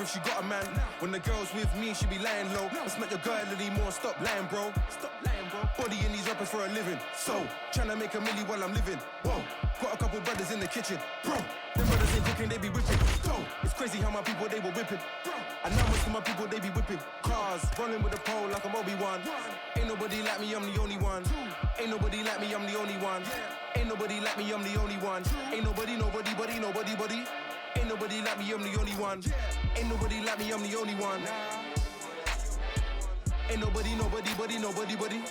if she got a man. When the girl's with me, she be lying low. Let's make your girl anymore, stop lying, bro. Stop lying, bro. Body in these rappers for a living. So, tryna make a milli while I'm living. Whoa, got a couple brothers in the kitchen. Bro, them brothers ain't cooking, they be whipping. Go, it's crazy how my people, they were whipping. Bro, I know most of my people, they be whipping. Cars, rolling with a pole like I'm Obi-Wan. Ain't nobody like me, I'm the only one. Ain't nobody like me, I'm the only one. Ain't nobody like me, I'm the only one. Ain't nobody, buddy. Ain't nobody like me, I'm the only one. Ain't nobody like me, I'm the only one. Ain't nobody, buddy.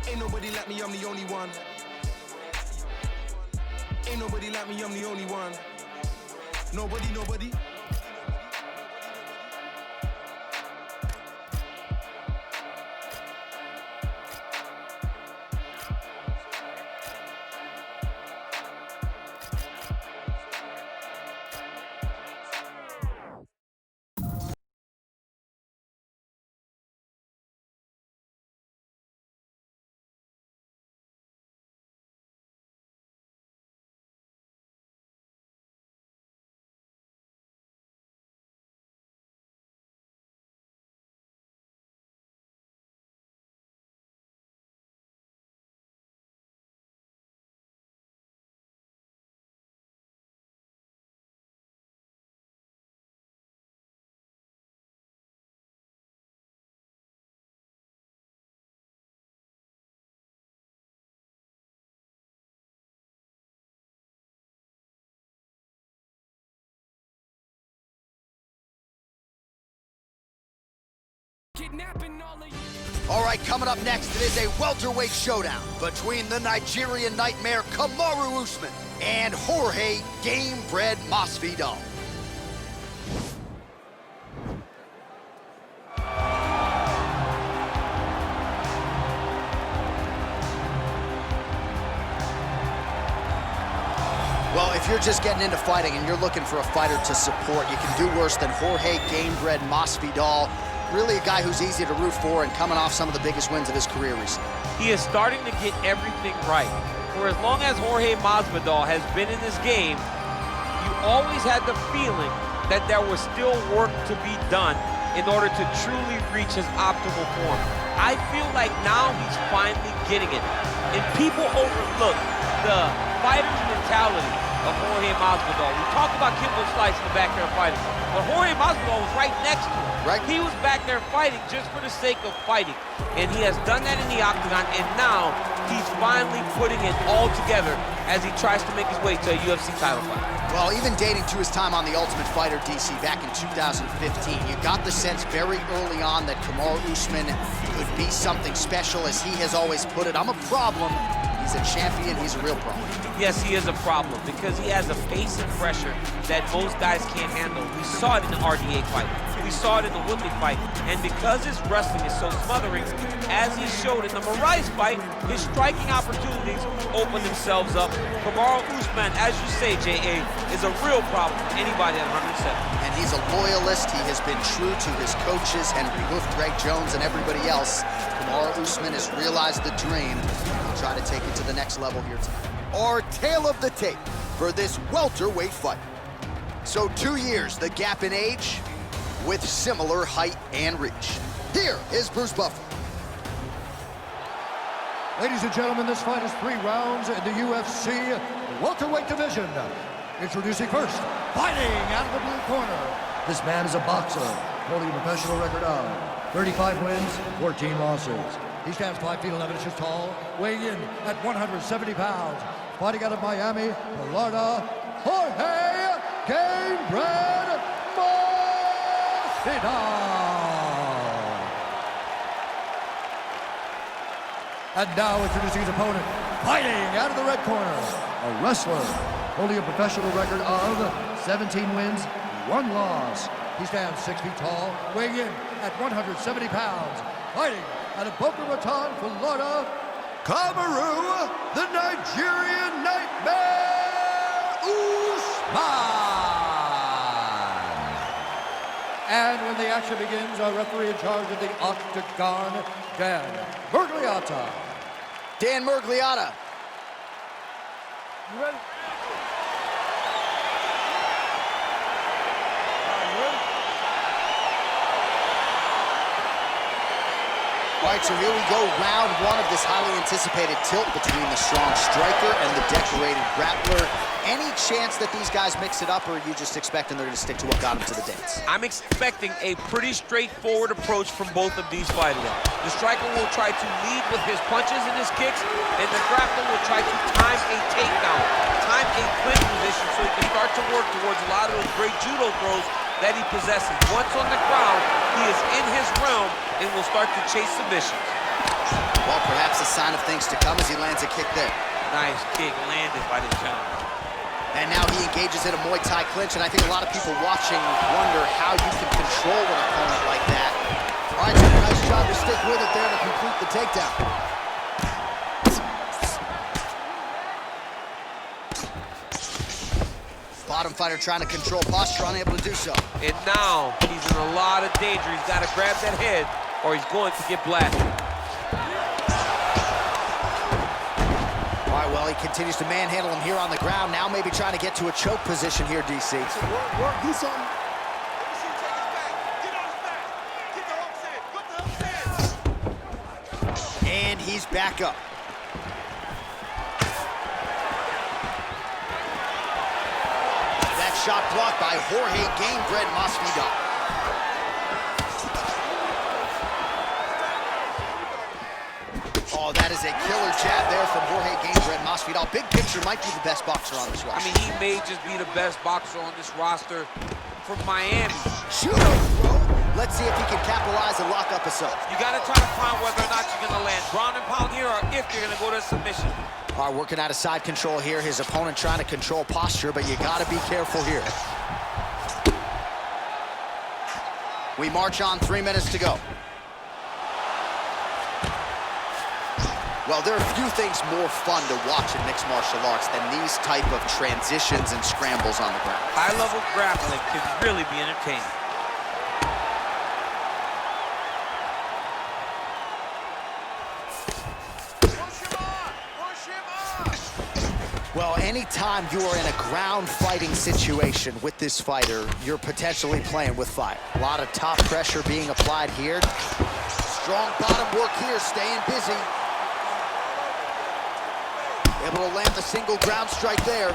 Ain't nobody like me, I'm the only one. Ain't nobody like me, I'm the only one. Nobody. All right, coming up next, it is a welterweight showdown between the Nigerian nightmare Kamaru Usman and Jorge Gamebred Masvidal. Well, if you're just getting into fighting and you're looking for a fighter to support, you can do worse than Jorge Gamebred Masvidal. Really a guy who's easy to root for and coming off some of the biggest wins of his career recently. He is starting to get everything right. For as long as Jorge Masvidal has been in this game, you always had the feeling that there was still work to be done in order to truly reach his optimal form. I feel like now he's finally getting it. And people overlook the fighter's mentality of Jorge Masvidal. We talk about Kimbo Slice in the back there fighting, but Jorge Masvidal was right next to him. Right. He was back there fighting just for the sake of fighting. And he has done that in the octagon, and now he's finally putting it all together as he tries to make his way to a UFC title fight. Well, even dating to his time on The Ultimate Fighter, DC, back in 2015, you got the sense very early on that Kamaru Usman could be something special. As he has always put it, I'm a problem. He's a champion, he's a real problem. Yes, he is a problem because he has a pace and pressure that most guys can't handle. We saw it in the RDA fight. We saw it in the Woodley fight. And because his wrestling is so smothering, as he showed in the Moraes fight, his striking opportunities open themselves up. Kamaru Usman, as you say, J.A., is a real problem for anybody at 107. And he's a loyalist. He has been true to his coaches, Henry Hoof, Greg Jones, and everybody else. Kamaru Usman has realized the dream. He'll try to take it to the next level here tonight. Our tale of the tape for this welterweight fight. So 2 years, the gap in age, with similar height and reach. Here is Bruce Buffer. Ladies and gentlemen, this fight is 3 rounds in the UFC welterweight division. Introducing first, fighting out of the blue corner. This man is a boxer, holding a professional record of 35 wins, 14 losses. He stands 5 feet 11 inches tall, weighing in at 170 pounds. Fighting out of Miami, Florida, Jorge Gamebred Masvidal. And now introducing his opponent, fighting out of the red corner, a wrestler holding a professional record of 17 wins, 1 loss. He stands 6 feet tall, weighing in at 170 pounds. Fighting out of Boca Raton, Florida, Kamaru, the Nigerian nightmare, Usman. And when the action begins, our referee in charge of the octagon, Dan Mergliata. Dan Mergliata. You ready? right, so here we go, round one of this highly anticipated tilt between the strong striker and the decorated grappler. Any chance that these guys mix it up, or are you just expecting they're going to stick to what got them to the dance? I'm expecting a pretty straightforward approach from both of these fighters. The striker will try to lead with his punches and his kicks, and the grappler will try to time a takedown, time a clinch position so he can start to work towards a lot of those great judo throws that he possesses. Once on the ground, he is in his realm and will start to chase submissions. Well, perhaps a sign of things to come as he lands a kick there. Nice kick landed by the gentleman. And now he engages in a Muay Thai clinch, and I think a lot of people watching wonder how you can control an opponent like that. All right, so nice job to stick with it there to complete the takedown. Bottom fighter trying to control posture, unable to do so. And now he's in a lot of danger. He's got to grab that head or he's going to get blasted. All right, well, he continues to manhandle him here on the ground. Now maybe trying to get to a choke position here, DC. Work, do something. And he's back up. That shot blocked by Jorge Gamebred Masvidal. Oh, that is a killer jab there from Jorge Gamebred Masvidal. Big picture, might be the best boxer on this roster. I mean, he may just be the best boxer on this roster from Miami. Shoot him, bro. Let's see if he can capitalize and lock up a sub. You got to try to find whether or not you're going to land ground and pound here or if you're going to go to submission. All right, working out of side control here. His opponent trying to control posture, but you got to be careful here. We march on, 3 minutes to go. Well, there are few things more fun to watch in mixed martial arts than these type of transitions and scrambles on the ground. High-level grappling can really be entertaining. Well, anytime you are in a ground fighting situation with this fighter, you're potentially playing with fire. A lot of top pressure being applied here. Strong bottom work here, staying busy. Able to land the single ground strike there.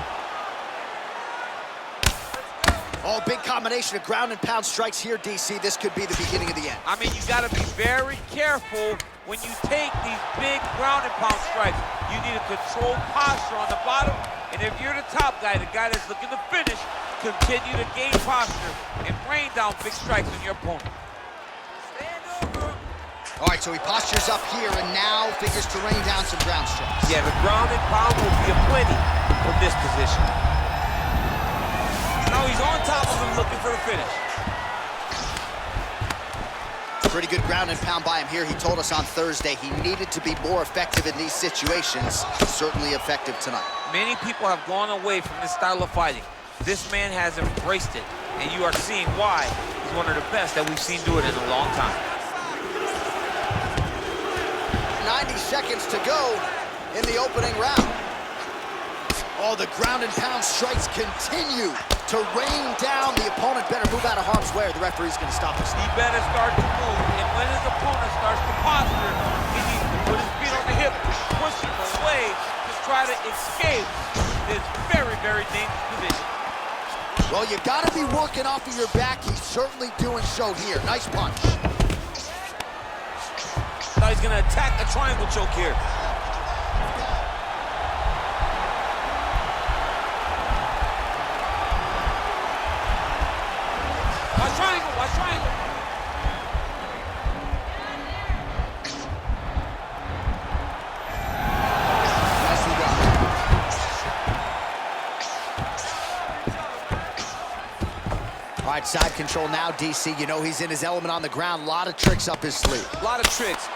Oh, big combination of ground and pound strikes here, DC. This could be the beginning of the end. I mean, you got to be very careful when you take these big ground and pound strikes. You need to control posture on the bottom, and if you're the top guy, the guy that's looking to finish, continue to gain posture and rain down big strikes on your opponent. All right, so he postures up here and now figures to rain down some ground strikes. Yeah, the ground and pound will be aplenty from this position. Now he's on top of him looking for the finish. Pretty good ground and pound by him here. He told us on Thursday he needed to be more effective in these situations. Certainly effective tonight. Many people have gone away from this style of fighting. This man has embraced it, and you are seeing why he's one of the best that we've seen do it in a long time. 90 seconds to go in the opening round. Oh, the ground and pound strikes continue to rain down. The opponent better move out of harm's way or the referee's going to stop this. He better start to move, and when his opponent starts to posture, he needs to put his feet on the hip, push him away to try to escape this very, very dangerous position. Well, you got to be working off of your back. He's certainly doing so here. Nice punch. Now he's going to attack a triangle choke here. Watch triangle, watch triangle. Nicely done. All right, side control now, DC. You know he's in his element on the ground. A lot of tricks up his sleeve. A lot of tricks.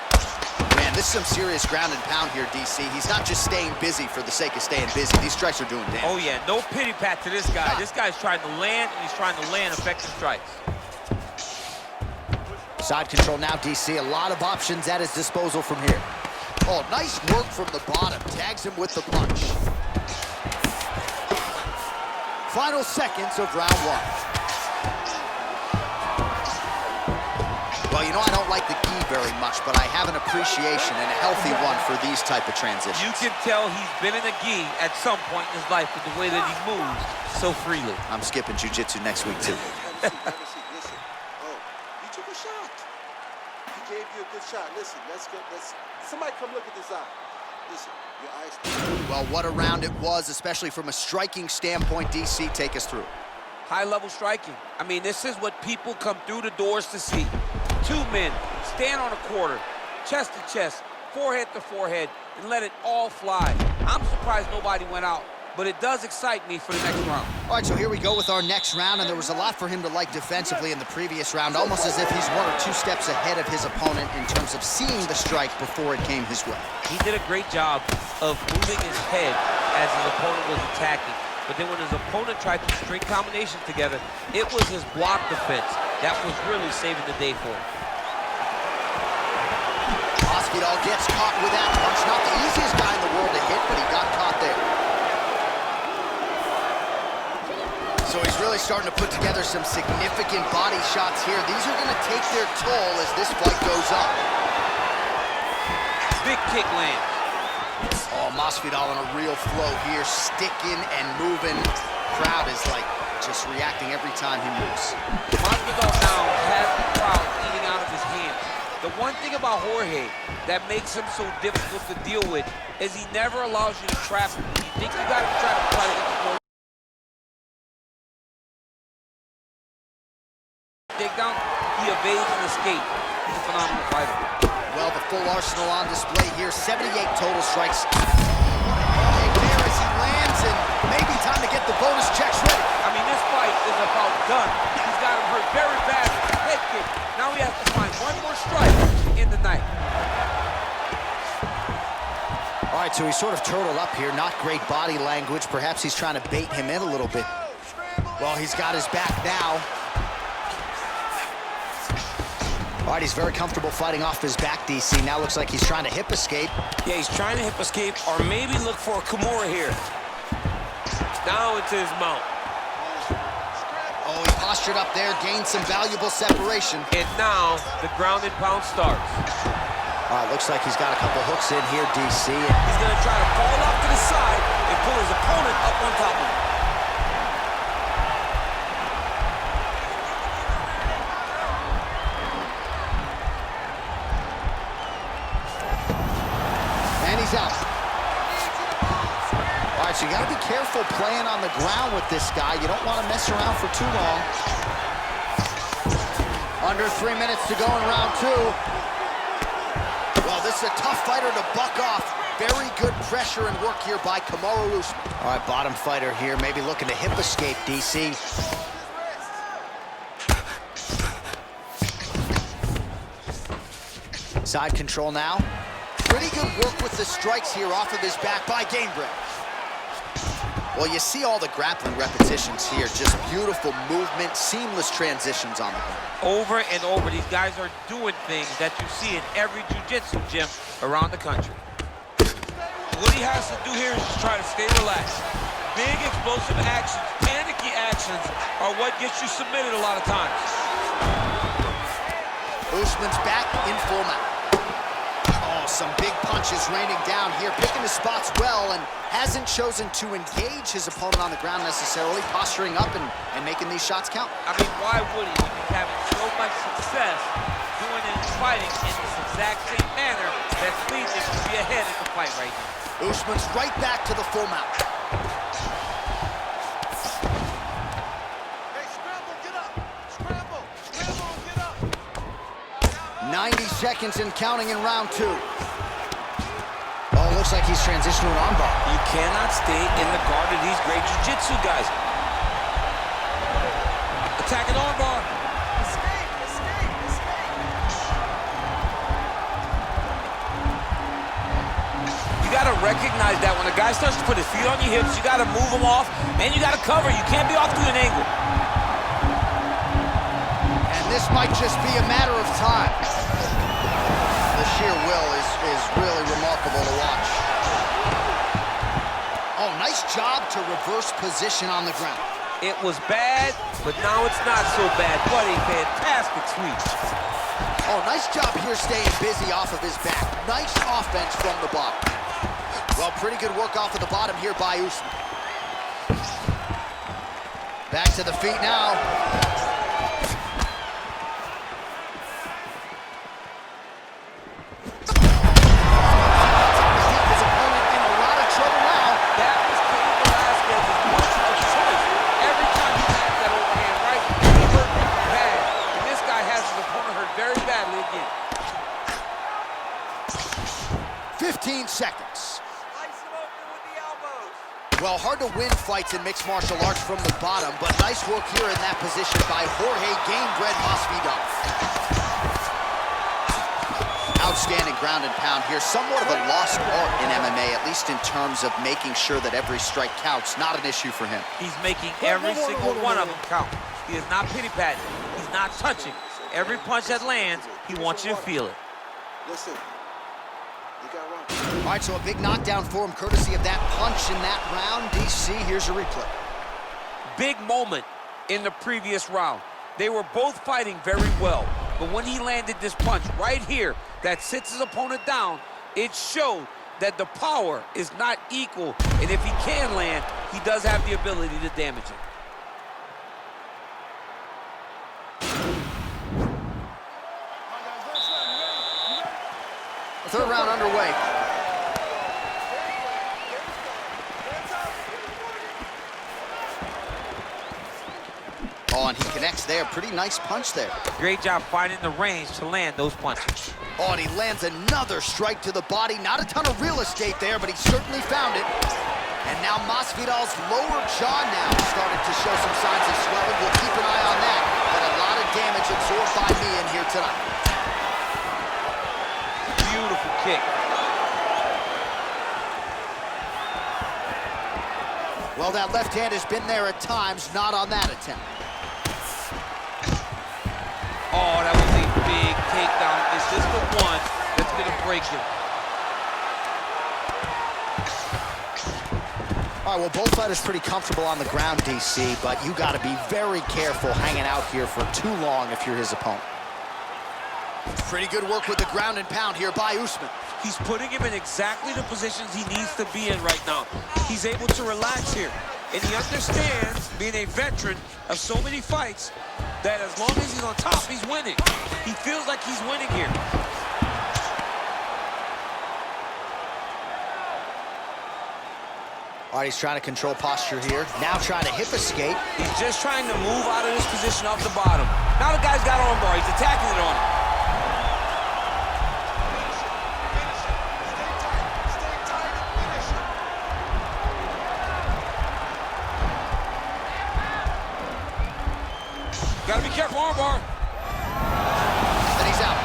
Man, this is some serious ground and pound here, DC. He's not just staying busy for the sake of staying busy. These strikes are doing damage. Oh, yeah, no pity pat to this guy. This guy's trying to land, and he's trying to land effective strikes. Side control now, DC. A lot of options at his disposal from here. Oh, nice work from the bottom. Tags him with the punch. Final seconds of round one. Well, you know I don't like appreciate the gi very much, but I have an appreciation and a healthy one for these type of transitions. You can tell he's been in a gi at some point in his life with the way that he moves so freely. I'm skipping jiu-jitsu next week, too. Listen. Oh, you took a shot. He gave you a good shot. Listen, let's go. Somebody come look at this eye. Listen, your eyes. Well, what a round it was, especially from a striking standpoint. DC, take us through. High-level striking. I mean, this is what people come through the doors to see. Two men stand on a quarter, chest to chest, forehead to forehead, and let it all fly. I'm surprised nobody went out, but it does excite me for the next round. All right, so here we go with our next round, and there was a lot for him to like defensively in the previous round, almost as if he's 1 or 2 steps ahead of his opponent in terms of seeing the strike before it came his way. He did a great job of moving his head as his opponent was attacking. But then when his opponent tried to string combinations together, it was his block defense that was really saving the day for him. Masvidal gets caught with that punch. Not the easiest guy in the world to hit, but he got caught there. So he's really starting to put together some significant body shots here. These are going to take their toll as this fight goes on. Big kick lands. Oh, Masvidal on a real flow here, sticking and moving. Crowd is like just reacting every time he moves. Masvidal now has the crowd eating out of his hands. The one thing about Jorge that makes him so difficult to deal with is he never allows you to trap him. You think you got to try to get the goal. Takedown, he evades and escapes. He's a phenomenal fighter. Well, the full arsenal on display here. 78 total strikes. Okay, there as he lands, and maybe time to get the bonus checks ready. I mean, this fight is about done. He's got him hurt very bad with the head kick. Now he has to find one more strike in the night. All right, so he's sort of turtled up here. Not great body language. Perhaps he's trying to bait him in a little bit. Well, he's got his back now. All right, he's very comfortable fighting off his back, DC. Now looks like he's trying to hip escape. Yeah, he's trying to hip escape or maybe look for a Kamaru here. Down into his mount. Oh, he postured up there, gained some valuable separation. And now the ground and pound starts. All right, looks like he's got a couple hooks in here, DC. He's gonna try to fall off to the side and pull his opponent up on top of him. Out. All right, so you got to be careful playing on the ground with this guy. You don't want to mess around for too long. Under 3 minutes to go in round 2. Well, this is a tough fighter to buck off. Very good pressure and work here by Kamaru Usman. All right, bottom fighter here, maybe looking to hip escape, DC. Side control now. Pretty good work with the strikes here off of his back by Gamebred. Well, you see all the grappling repetitions here. Just beautiful movement, seamless transitions on the ground. Over and over, these guys are doing things that you see in every jiu-jitsu gym around the country. What he has to do here is just try to stay relaxed. Big explosive actions, panicky actions are what gets you submitted a lot of times. Usman's back in full mount. Some big punches raining down here, picking his spots well, and hasn't chosen to engage his opponent on the ground necessarily, posturing up and making these shots count. I mean, why would he? He's having so much success doing it and fighting in this exact same manner that's leading him to be ahead in the fight right now. Usman's right back to the full mount. Hey, scramble, get up! Scramble, get up! 90 seconds and counting in round 2. Oh, looks like he's transitioning to an armbar. You cannot stay in the guard of these great jiu-jitsu guys. Attacking armbar. Escape! You got to recognize that when a guy starts to put his feet on your hips, you got to move him off, and you got to cover. You can't be off to an angle. And this might just be a matter of time. The sheer will is really remarkable to watch. Oh, nice job to reverse position on the ground. It was bad, but now it's not so bad. What a fantastic sweep. Oh, nice job here staying busy off of his back. Nice offense from the bottom. Well, pretty good work off of the bottom here by Usman. Back to the feet now. His opponent in a lot of trouble now. That was Cain Velasquez's punch of choice. Every time he lands that overhand right, he hurt people bad. And this guy has his opponent hurt very badly again. 15 seconds. Slice him open with the elbows. Well, hard to win fights in mixed martial arts from the bottom, but nice work here in that position by Jorge Gamebred Masvidal. Outstanding ground and pound here. Somewhat of a lost art in MMA, at least in terms of making sure that every strike counts. Not an issue for him. He's making every single one of them count. He is not pity-patting. He's not touching. Every punch that lands, he wants you to feel it. Listen, you got wrong. All right, so a big knockdown for him, courtesy of that punch in that round. DC, here's a replay. Big moment in the previous round. They were both fighting very well, but when he landed this punch right here that sits his opponent down, it showed that the power is not equal, and if he can land, he does have the ability to damage it. Third round underway. Oh, and he connects there. Pretty nice punch there. Great job finding the range to land those punches. Oh, and he lands another strike to the body. Not a ton of real estate there, but he certainly found it. And now Masvidal's lower jaw now started to show some signs of swelling. We'll keep an eye on that. But a lot of damage absorbed by me in here tonight. Beautiful kick. Well, that left hand has been there at times, not on that attempt. Oh, that was a big takedown. Is this the one that's gonna break him? All right, well, both fighters pretty comfortable on the ground, DC, but you got to be very careful hanging out here for too long if you're his opponent. Pretty good work with the ground and pound here by Usman. He's putting him in exactly the positions he needs to be in right now. He's able to relax here, and he understands, being a veteran of so many fights, that as long as he's on top, he's winning. He feels like he's winning here. All right, he's trying to control posture here. Now trying to hip escape. He's just trying to move out of this position off the bottom. Now the guy's got arm bar. He's attacking it on him. Gotta be careful, arm bar. And he's out.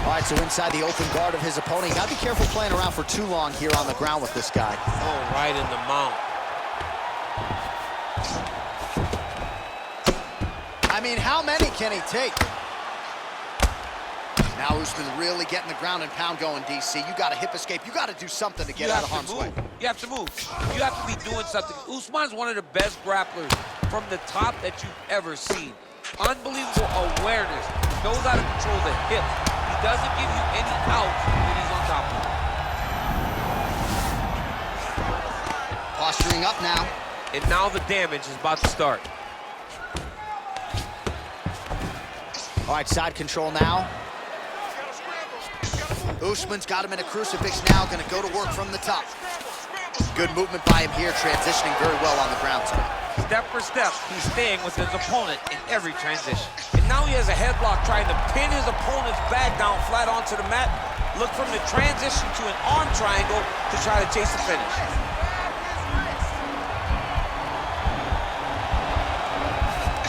All right, so inside the open guard of his opponent. You gotta be careful playing around for too long here on the ground with this guy. Oh, right in the mount. I mean, how many can he take? Now Usman really getting the ground and pound going, DC. You got to hip escape. You got to do something to get out of harm's way. You have to move. You have to be doing something. Usman's one of the best grapplers from the top that you've ever seen. Unbelievable awareness. Knows how to control the hips. He doesn't give you any outs when he's on top of him. Posturing up now. And now the damage is about to start. All right, side control now. Usman's got him in a crucifix now, gonna go to work from the top. Good movement by him here, transitioning very well on the ground tonight. Step for step, he's staying with his opponent in every transition. And now he has a headlock trying to pin his opponent's back down flat onto the mat. Look from the transition to an arm triangle to try to chase the finish.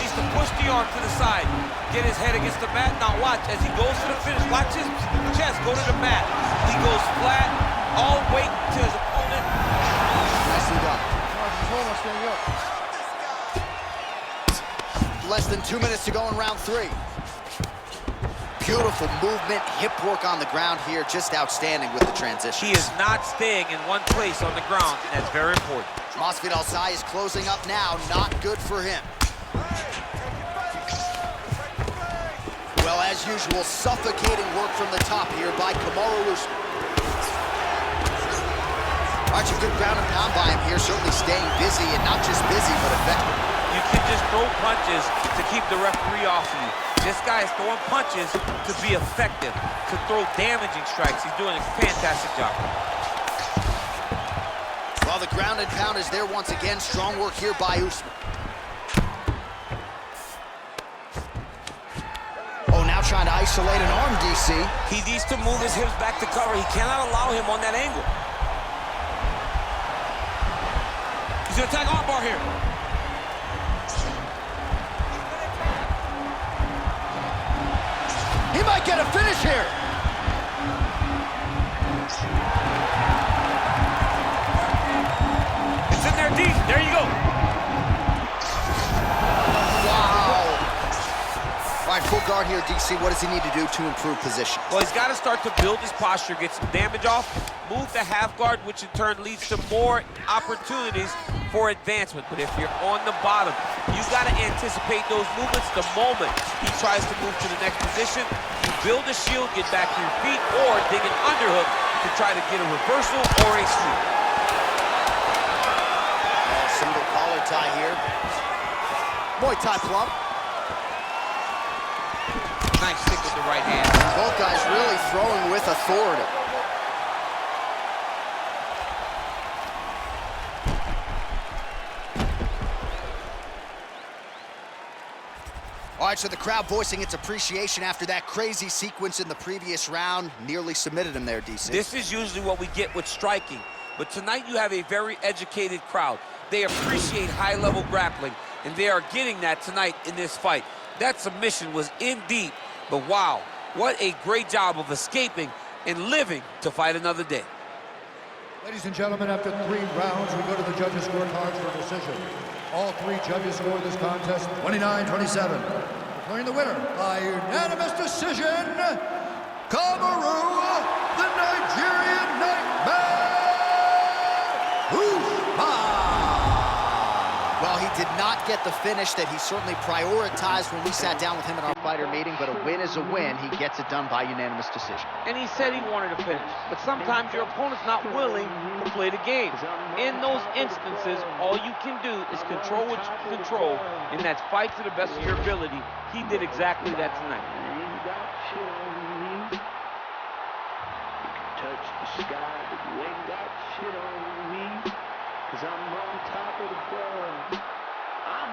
Needs to push the arm to the side. Get his head against the mat. Now watch as he goes to the finish. Watch his chest go to the mat. He goes flat, all weight to his opponent. Nicely done. Less than 2 minutes to go in round 3. Beautiful movement, hip work on the ground here, just outstanding with the transition. He is not staying in one place on the ground, and that's very important. Masvidal's eye is closing up now, not good for him. usual, suffocating work from the top here by Kamaru. All right, some good ground and pound by him here, certainly staying busy, and not just busy, but effective. You can just throw punches to keep the referee off of you. This guy is throwing punches to be effective, to throw damaging strikes. He's doing a fantastic job. Well, the ground and pound is there once again. Strong work here by Usman. Oh, now trying to isolate an arm, DC. He needs to move his hips back to cover. He cannot allow him on that angle. He's gonna attack armbar here. He might get a finish here. It's in there deep. There you go. Wow. All right, full guard here, DC. What does he need to do to improve position? Well, he's got to start to build his posture, get some damage off, move to half guard, which in turn leads to more opportunities for advancement. But if you're on the bottom, you've got to anticipate those movements the moment he tries to move to the next position. You build a shield, get back to your feet, or dig an underhook to try to get a reversal or a sweep. Single collar tie here. Muay Thai plump. Nice stick with the right hand. Both guys really throwing with authority. All right, so the crowd voicing its appreciation after that crazy sequence in the previous round. Nearly submitted him there, DC. This is usually what we get with striking, but tonight you have a very educated crowd. They appreciate high-level grappling, and they are getting that tonight in this fight. That submission was in deep, but wow, what a great job of escaping and living to fight another day. Ladies and gentlemen, after 3 rounds, we go to the judges' scorecards for decision. All 3 judges scored this contest 29-27. Declaring the winner by unanimous decision, Kamaru, the Nigerian Nightmare, Usman. Well, he did not get the finish that he certainly prioritized when we sat down with him in our fighter meeting, but a win is a win. He gets it done by unanimous decision. And he said he wanted to finish, but sometimes your opponent's not willing to play the game. In those instances, all you can do is control what you can control, and that's fight to the best of your ability. He did exactly that tonight. Touch the sky, but you ain't got shit on me, 'cause I'm on top of the world. I'm